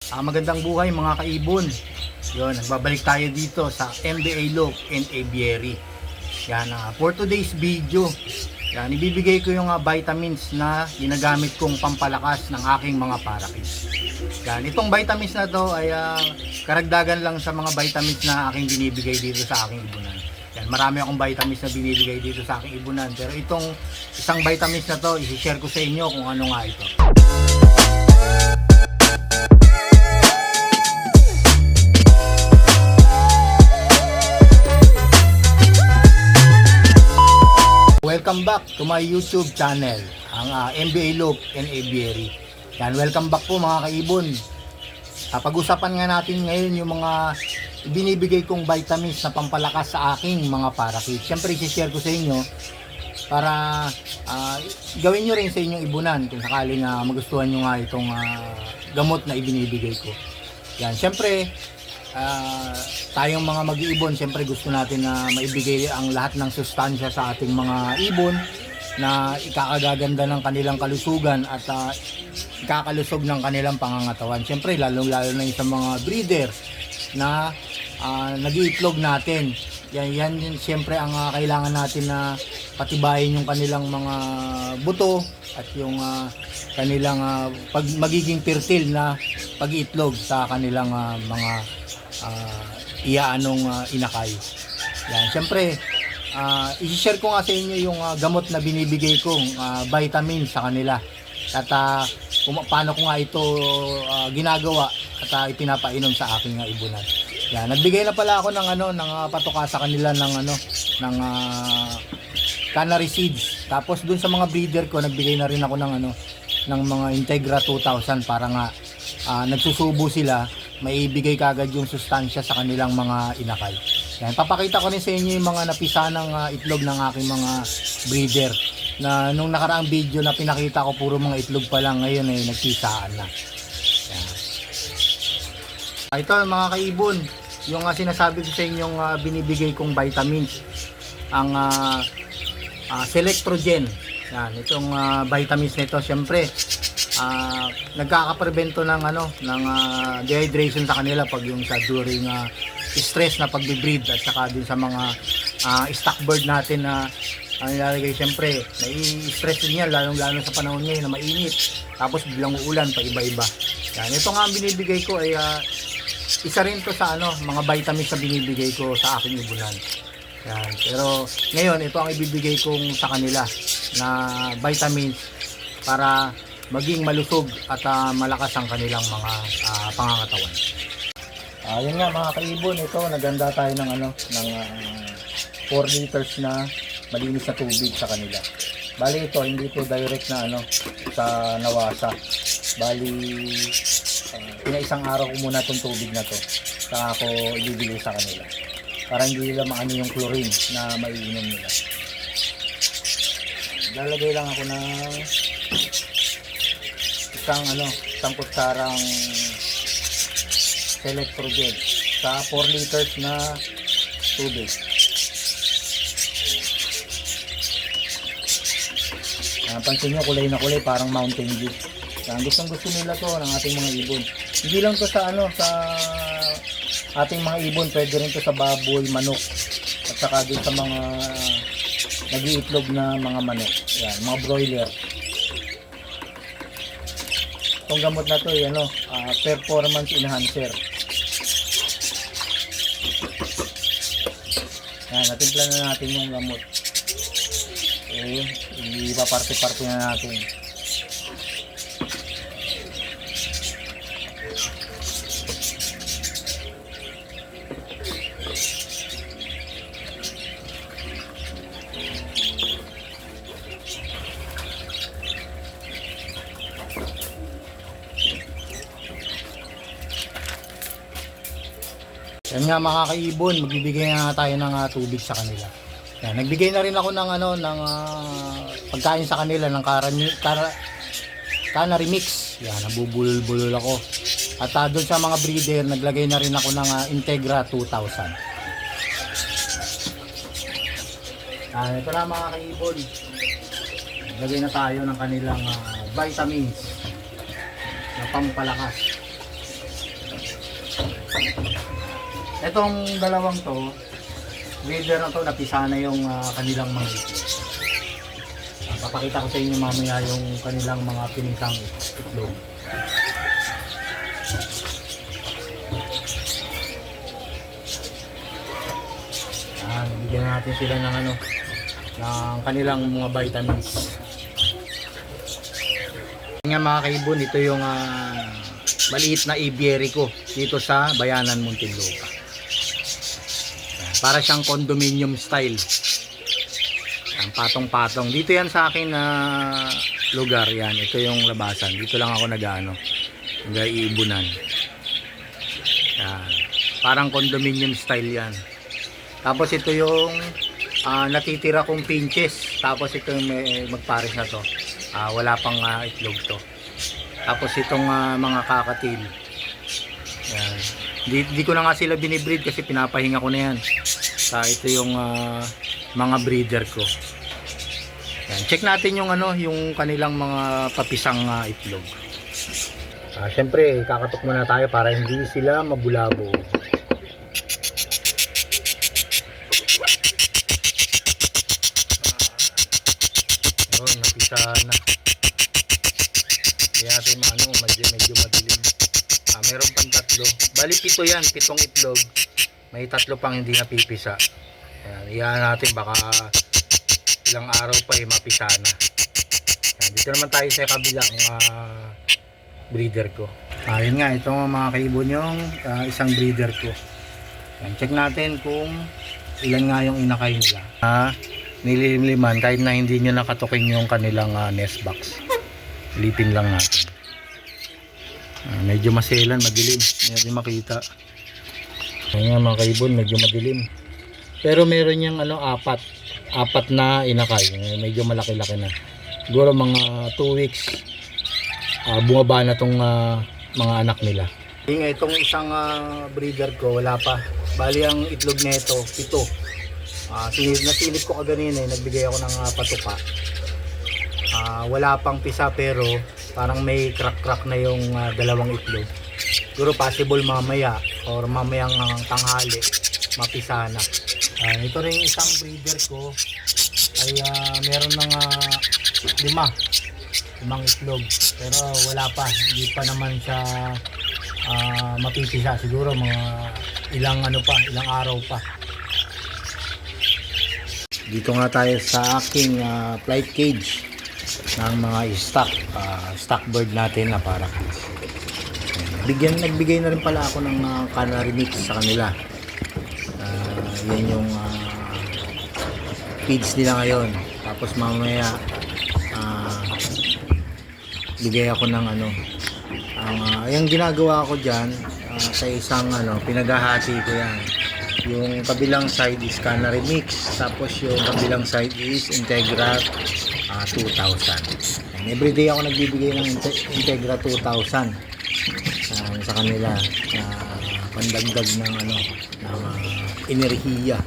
Magandang buhay mga kaibon. Yun, nagbabalik tayo dito sa MBA Loop and Aviary. Yan, for today's video, yan, ibibigay ko yung vitamins na ginagamit kong pampalakas ng aking mga parakits. Yan, itong vitamins na to ay karagdagan lang sa mga vitamins na aking binibigay dito sa aking ibunan. Yan, marami akong vitamins na binibigay dito sa aking ibunan, pero itong isang vitamins na to, i-share ko sa inyo kung ano nga ito. Welcome back to my YouTube channel, ang MBA Loop and Aviary. Yan, welcome back po mga kaibon. Pag-usapan nga natin ngayon yung mga binibigay kong vitamins na pampalakas sa aking mga parakit. Siyempre, i-share ko sa inyo para gawin nyo rin sa inyong ibunan kung sakaling magustuhan nyo nga itong gamot na ibinibigay ko. Yan, siyempre, tayong mga mag-iibon, siyempre gusto natin na maibigay ang lahat ng sustansya sa ating mga ibon na ikakagaganda ng kanilang kalusugan at ikakalusog ng kanilang pangangatawan. Siyempre, lalo-lalo na yung sa mga breeder na nag-iitlog natin. Yan siyempre ang kailangan natin na patibayin yung kanilang mga buto at yung kanilang magiging fertile na pag-iitlog sa kanilang mga iaanong inakay. Yan, siyempre, i-share ko nga sa inyo yung gamot na binibigay kong vitamins sa kanila. At paano ko nga ito ginagawa at ipinapainom sa aking ibunan. Yan, nagbigay na pala ako ng ng patuka sa kanila ng canary seeds. Tapos dun sa mga breeder ko, nagbigay na rin ako ng mga Integra 2000 para nga nagsusubo sila, maibigay kagad yung sustansya sa kanilang mga inakay. Yan, papakita ko rin sa inyo yung mga napisa ng itlog ng aking mga breeder na nung nakaraang video na pinakita ko puro mga itlog pa lang, ngayon ay nagpisaan na. Yan. Ito mga kaibon, yung sinasabi ko sa inyong binibigay kong vitamins, ang Selectrogen. Yan, itong vitamins nito syempre nagkakaprevento ng dehydration sa kanila pag yung sa during stress na pagbe-breed at saka din sa mga stock bird natin na ang nilalagay syempre nai-stress din yan lalong-lalo sa panahon ngayon na mainit tapos biglang uulan pa iba-iba. Yan, ito nga ang binibigay ko ay isa rin to sa mga vitamins na binibigay ko sa aking ibunan. Yan, pero ngayon ito ang ibibigay kong sa kanila na vitamins para maging malusog at malakas ang kanilang mga pangangatawan. Ayun nga mga kaibon, ito naganda tayo ng 4 liters na malinis na tubig sa kanila. Bali ito hindi ito direct na sa nawasa. Bali pinaisang araw ko muna itong tubig na to saka ako ibibigay sa kanila para hindi nila maano yung chlorine na maiinom nila. Lalagay lang ako ng isang kutsarang Selectrogen sa 4 liters na tubig. Pansin nyo, kulay na kulay, parang Mountain Dew. Gustong gusto nila to ng ating mga ibon. Hindi lang to sa sa ating mga ibon, pwede rin to sa baboy, manok, at saka din sa mga nag-iitlog na mga manok. Yan, mga broiler. Itong gamot na to ay performance enhancer. Yan, natimpla na natin yung gamot. Okay, ipaparte-parte na natin. Yan nga mga kaibon, magbibigay nga tayo ng tubig sa kanila. Yan, nagbigay na rin ako ng pagkain sa kanila ng canary mix. Yan, nabubulol-bulol ako. At doon sa mga breeder, naglagay na rin ako ng Integra 2000. Yan, ito na mga kaibon. Naglagay na tayo ng kanilang vitamins na pampalakas. Itong dalawang to, breeder na to, napisa na yung kanilang mga itlog. Papakita ko sa inyo mamaya yung kanilang mga pinisang itlog. Bigyan natin sila ng ng kanilang mga vitamins. Nga mga kaibon, ito yung maliit na aviary ko dito sa Bayanan, Muntinlupa. Para siyang condominium style. Ang patong-patong. Dito yan sa akin na lugar yan. Ito yung labasan. Dito lang ako nag-iibunan. Yan. Parang condominium style yan. Tapos ito yung natitira kong pinches. Tapos ito yung magpares na to. Wala pang itlog to. Tapos itong mga kakatil. Yan. Di ko na nga sila binibreed kasi pinapahinga ko na yan. Ito yung mga breeder ko. Yan. Check natin yung yung kanilang mga papisang itlog. Syempre kakatok muna tayo para hindi sila mabulabo. Napisa na. Kaya natin medyo madilim. Meron pang tatlo. Bali 7 yan, 7 itlog. May 3 pang hindi napipisa. Iyan natin, baka ilang araw pa mapisa na. Dito naman tayo sa kabilang breeder ko. Ayun nga, ito mga kaibon yung isang breeder ko. Check natin kung ilan nga yung inakay nila. Nililimliman kahit na hindi nyo nakatuking yung kanilang nest box. Lipin lang natin. Medyo maselan, madilim. Hindi makita. Ayan mga kaibon, medyo madilim. Pero meron yung apat na inakay. Medyo malaki-laki na. Siguro mga 2 weeks bumaba na tong mga anak nila. Itong isang breeder ko, wala pa. Bali ang itlog nito, 7. Nasilip ko kaganina, nagbigay ako ng patuka. Wala pang pisa pero parang may crack na yung dalawang itlog. Siguro possible mamaya or mamayang tanghali mapisa na. Ito rin isang breeder ko ay meron ng 5 itlog pero wala pa, hindi pa naman siya mapipisa. Siguro mga ilang araw pa. Dito nga tayo sa aking flight cage ng mga stock bird natin na para nagbigay na rin pala ako ng canary mix sa kanila. Yan yung feeds nila ngayon. Tapos mamaya bigay ako ng yung ginagawa ko dyan sa isang pinaghahati ko yan. Yung kabilang side is canary mix, tapos yung kabilang side is Integra 2000. Everyday ako nagbibigay ng Integra 2000 sa kanila pandagdag ng enerhiya.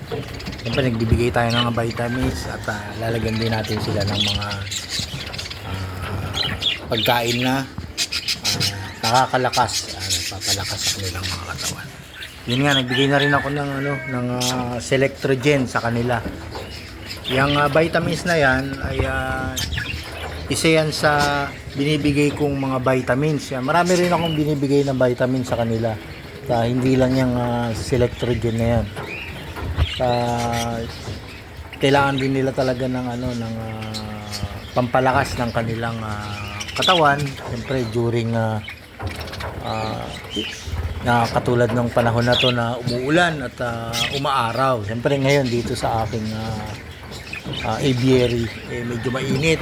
Siyempre nagbibigay tayo ng vitamins at lalagyan din natin sila ng mga pagkain na nakakalakas, papalakas sa kanilang mga katawan. Yun nga, nagbigay na rin ako ng Selectrogen sa kanila. Yung vitamins na yan ay isa yan sa binibigay kong mga vitamins. Marami rin akong binibigay ng vitamins sa kanila. Hindi lang yung Selectrogen na yan. Kailangan din nila talaga ng pampalakas ng kanilang katawan. Siyempre during na katulad ng panahon na to na umuulan at umaaraw. Siyempre ngayon dito sa aking aviary medyo mainit.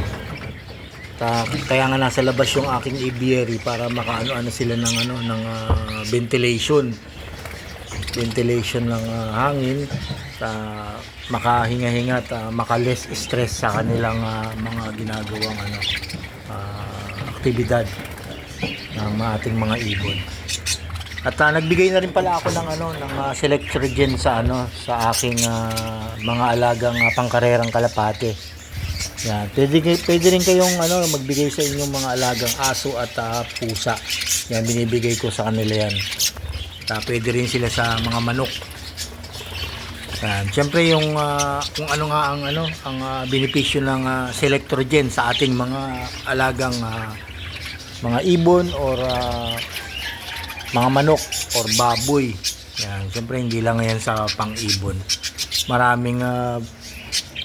Kaya nga nasa labas yung aking aviary para makaano sila ng ventilation ng hangin, makahinga-hinga at makaless stress sa kanilang mga ginagawang aktibidad ng ating mga ibon. At nagbigay na rin pala ako ng Selectrogen sa aking mga alagang pangkarerang kalapate. Yan, pwede rin kayong magbigay sa inyong mga alagang aso at pusa. Yan, binibigay ko sa kanila yan. pwede rin sila sa mga manok. Yan. Siyempre yung kung ano nga ang benepisyo ng Selectrogen sa ating mga alagang mga ibon or mga manok or baboy. Yan. Siyempre hindi lang yan sa pang-ibon. Maraming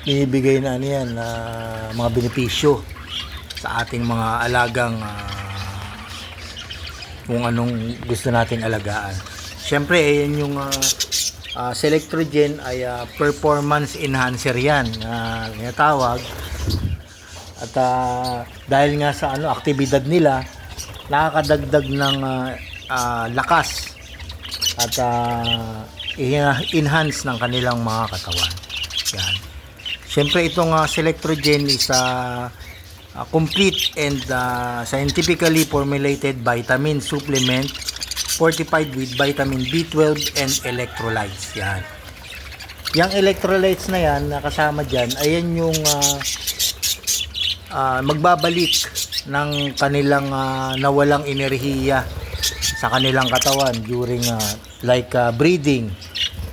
binibigay na mga benepisyo sa ating mga alagang kung anong gusto nating alagaan. Siyempre yan yung Selectrogen ay performance enhancer yan na tinatawag. At dahil nga sa aktibidad nila, nakakadagdag ng lakas at enhance ng kanilang mga katawan. Yan. Siyempre itong Selectrogen is complete and scientifically formulated vitamin supplement fortified with vitamin B12 and electrolytes. Yan. Yung electrolytes na yan, nakasama dyan, ayan yung magbabalik ng kanilang nawalang enerhiya sa kanilang katawan during breathing.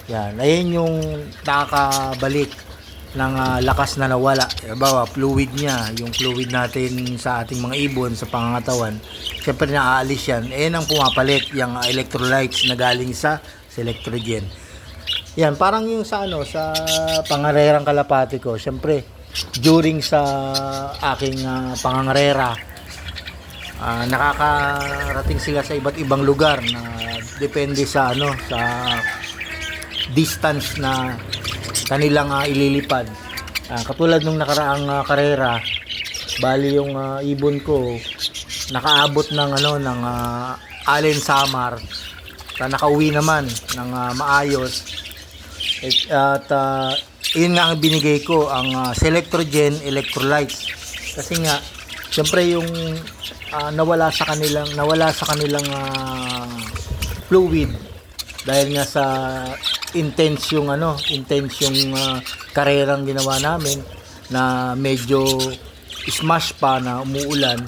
Yan. Ayan yung nakakabalik ng lakas na nawala. Halimbawa, fluid niya, yung fluid natin sa ating mga ibon sa pangangatawan, syempre naaalis yan. Ayan ang pumapalit, yung electrolytes na galing sa Selectrogen. Yan, parang yung sa sa pangangarerang kalapati ko, syempre during sa aking pangangarera, nakakarating sila sa iba't ibang lugar na depende sa sa distance na kanilang ililipad. Katulad nung nakaraang karera, bali yung ibon ko nakaabot ng ng Allen Samar, nakauwi naman ng maayos. At yun nga ang binigay ko, ang Selectrogen electrolytes, kasi nga syempre yung nawala sa kanilang fluid dahil nga sa intense yung karerang ginawa namin na medyo smash pa na umuulan.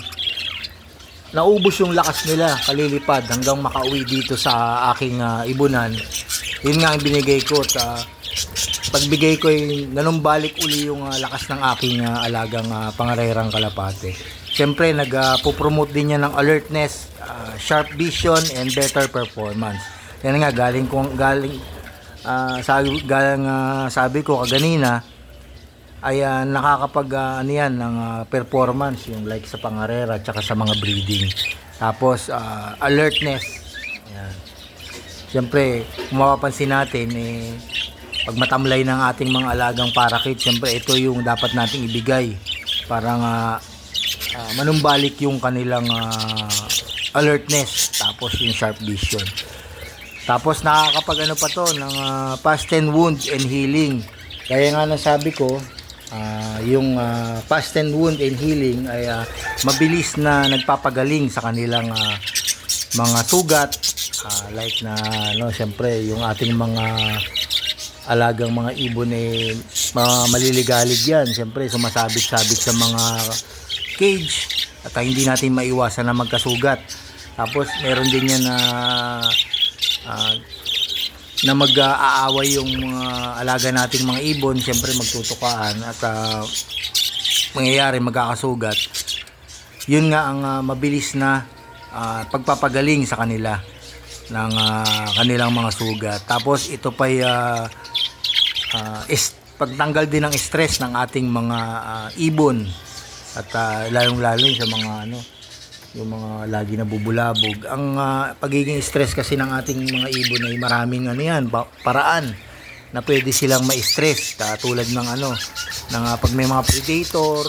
Naubos yung lakas nila kalilipad hanggang makauwi dito sa aking ibunan. Yun nga ang binigay ko, at pagbigay ko ay nanumbalik uli yung lakas ng aking alagang pangarerang kalapate. Siyempre nagpo-promote din niya ng alertness, sharp vision and better performance. Yan nga, sabi ko kaganina ay nakakapag ng performance, yung like sa pangarera at saka sa mga breeding. Tapos alertness. Yan. Siyempre, kung mapapansin natin pag matamlay ng ating mga alagang parakeet, siyempre ito yung dapat nating ibigay para manumbalik yung kanilang alertness, tapos yung sharp vision. Tapos nakakapag pa to ng past 10 wound and healing. Kaya nga nasabi ko, yung past 10 wound and healing ay mabilis na nagpapagaling sa kanilang mga sugat, like na syempre yung ating mga alagang mga ibon mga maliligalig yan, syempre sumasabit-sabit sa mga cage at hindi natin maiwasan na magkasugat. Tapos meron din yan na mag-aaway yung mga alaga nating mga ibon, syempre magtutukaan at mangyayari magkakasugat. Yun nga ang mabilis na pagpapagaling sa kanila ng kanilang mga sugat. Tapos ito pa pagtanggal din ng stress ng ating mga ibon at lalong-lalo sa mga yung mga lagi na bubulabog. Ang pagiging stress kasi ng ating mga ibon ay maraming paraan na pwede silang ma-stress, katulad ng pag may mga predator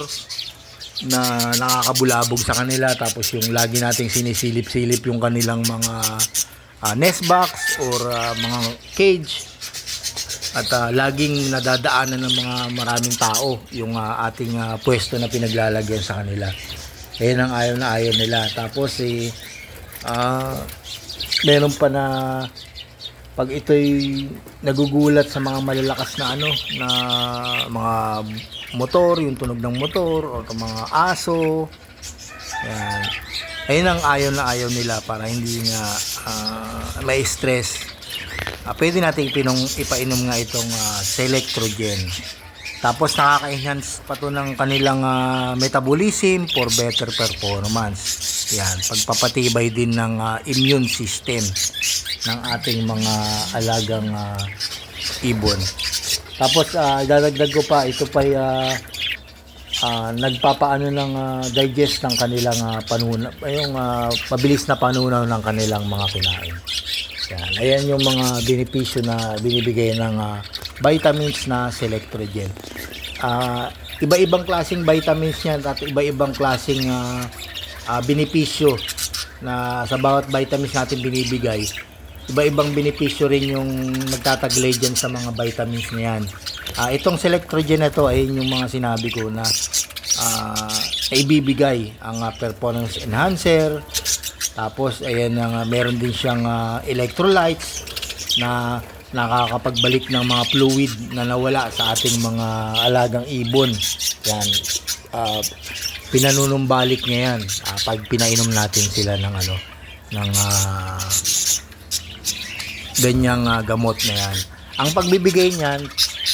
na nakakabulabog sa kanila, tapos yung lagi nating sinisilip-silip yung kanilang mga nest box or mga cage, at laging nadadaanan ng mga maraming tao yung ating pwesto na pinaglalagyan sa kanila. Ayan ang ayaw nila. Tapos meron pa na pag ito'y nagugulat sa mga malalakas na na mga motor, yung tunog ng motor o mga aso, yan, Ayun ang ayaw na ayaw nila para hindi nga may stress. Pwede natin ipainom nga itong Selectrogen. Tapos nakaka-enhance pa to ng kanilang metabolism for better performance. Yan, pagpapatibay din ng immune system ng ating mga alagang ibon. Tapos dadagdag ko pa, ito pa nagpapaano ng digest ng kanilang panunaw, yung mabilis na panunaw ng kanilang mga kinain. Yan, ayan yung mga benepisyo na binibigay ng vitamins na Selectrogen. Iba-ibang klaseng vitamins yan at iba-ibang klaseng benepisyo na sa bawat vitamins natin binibigay. Iba-ibang benepisyo rin yung nagtataglay dyan sa mga vitamins na yan. Itong Selectrogen na to ay yung mga sinabi ko na ibibigay ang performance enhancer. Tapos ayan, meron din siyang electrolytes na nakakapagbalik ng mga fluid na nawala sa ating mga alagang ibon. Yan, pinanunumbalik niya yan pag pinainom natin sila ng ganyang gamot na yan. Ang pagbibigay niyan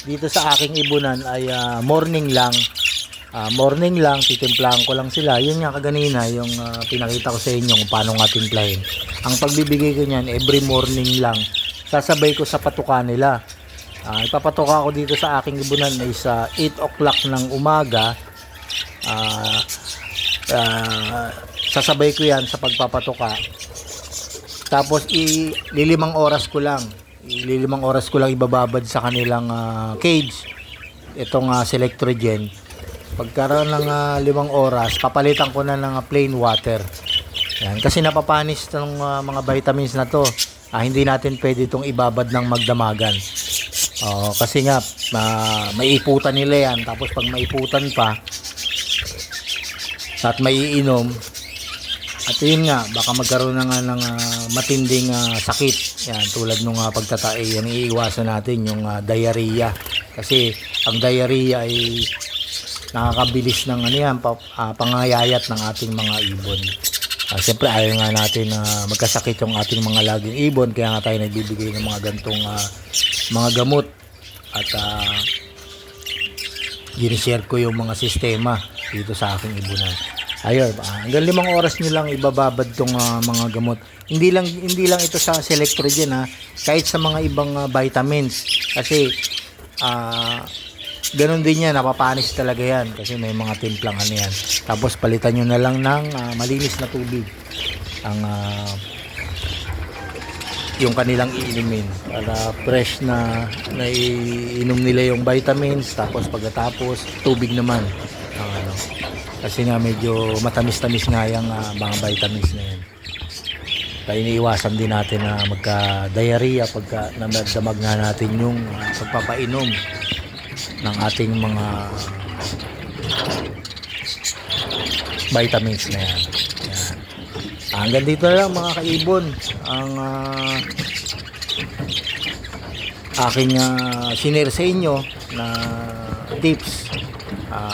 dito sa aking ibunan ay morning lang, titimplahan ko lang sila. Yun nga kaganina yung pinakita ko sa inyo kung paano nga timplahin. Ang pagbibigay ko niyan every morning lang, sasabay ko sa patuka nila. Ipapatuka ko dito sa aking ibunan ay sa 8 o'clock ng umaga. Sasabay ko yan sa pagpapatuka. Tapos lilimang oras ko lang ibababad sa kanilang cage itong Selectrogen. Pagkaroon ng 5 oras, papalitan ko na ng plain water. Yan, kasi napapanis ng mga vitamins na to. Hindi natin pwede itong ibabad ng magdamagan. Kasi nga maiiputan nila yan. Tapos pag maiputan pa at maiinom, at yun nga, baka magkaroon na nga ng matinding sakit. Yan, tulad nung pagtatae, yan iiwasan natin yung diarrhea. Kasi ang diarrhea ay nakakabilis ng pangayayat ng ating mga ibon. Siyempre ayaw nga natin na magkasakit yung ating mga laging ibon, kaya nga tayo nagbibigay ng mga gantong mga gamot. At ginishare ko yung mga sistema dito sa aking ibunan. Ayun, hanggang 5 oras nyo lang ibababad tong mga gamot. Hindi lang ito sa Selectrogen, kahit sa mga ibang vitamins. Kasi ganun din yan, napapanis talaga yan kasi may mga timplang yan. Tapos palitan nyo na lang ng malinis na tubig yung kanilang iinumin para fresh na iinom nila yung vitamins. Tapos pagkatapos tubig naman kasi nga medyo matamis-tamis nga yung mga vitamins na yan. Kaya iniiwasan din natin na magka-diarrhea pagka namagdamag nga natin yung pagpapainom ng ating mga vitamins na yan. Hanggang dito na lang mga kaibon ang aking sinare sa inyo na tips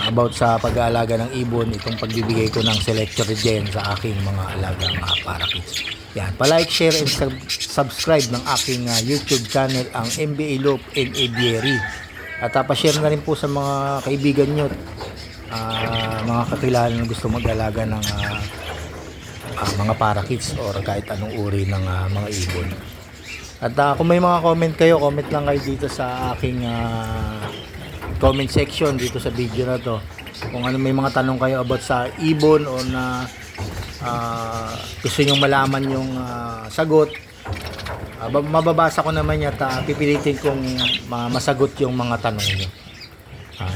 about sa pag-aalaga ng ibon, itong pagbibigay ko ng Selectrogen sa aking mga alagang parakeets. Yan, pa-like, share and subscribe ng aking YouTube channel, ang MBA Loop and Aviary. At pa-share na rin po sa mga kaibigan nyo, mga kakilala na gusto mag-alaga ng mga parakeets or kahit anong uri ng mga ibon. At kung may mga comment kayo, comment lang kayo dito sa aking comment section dito sa video na to. Kung ano, may mga tanong kayo about sa ibon o na gusto nyong malaman yung sagot, mababasa ko naman yan at pipilitin kong masagot yung mga tanong nyo.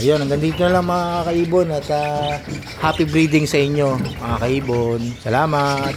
Yun, hanggang dito na lang mga kaibon at happy breeding sa inyo mga kaibon. Salamat!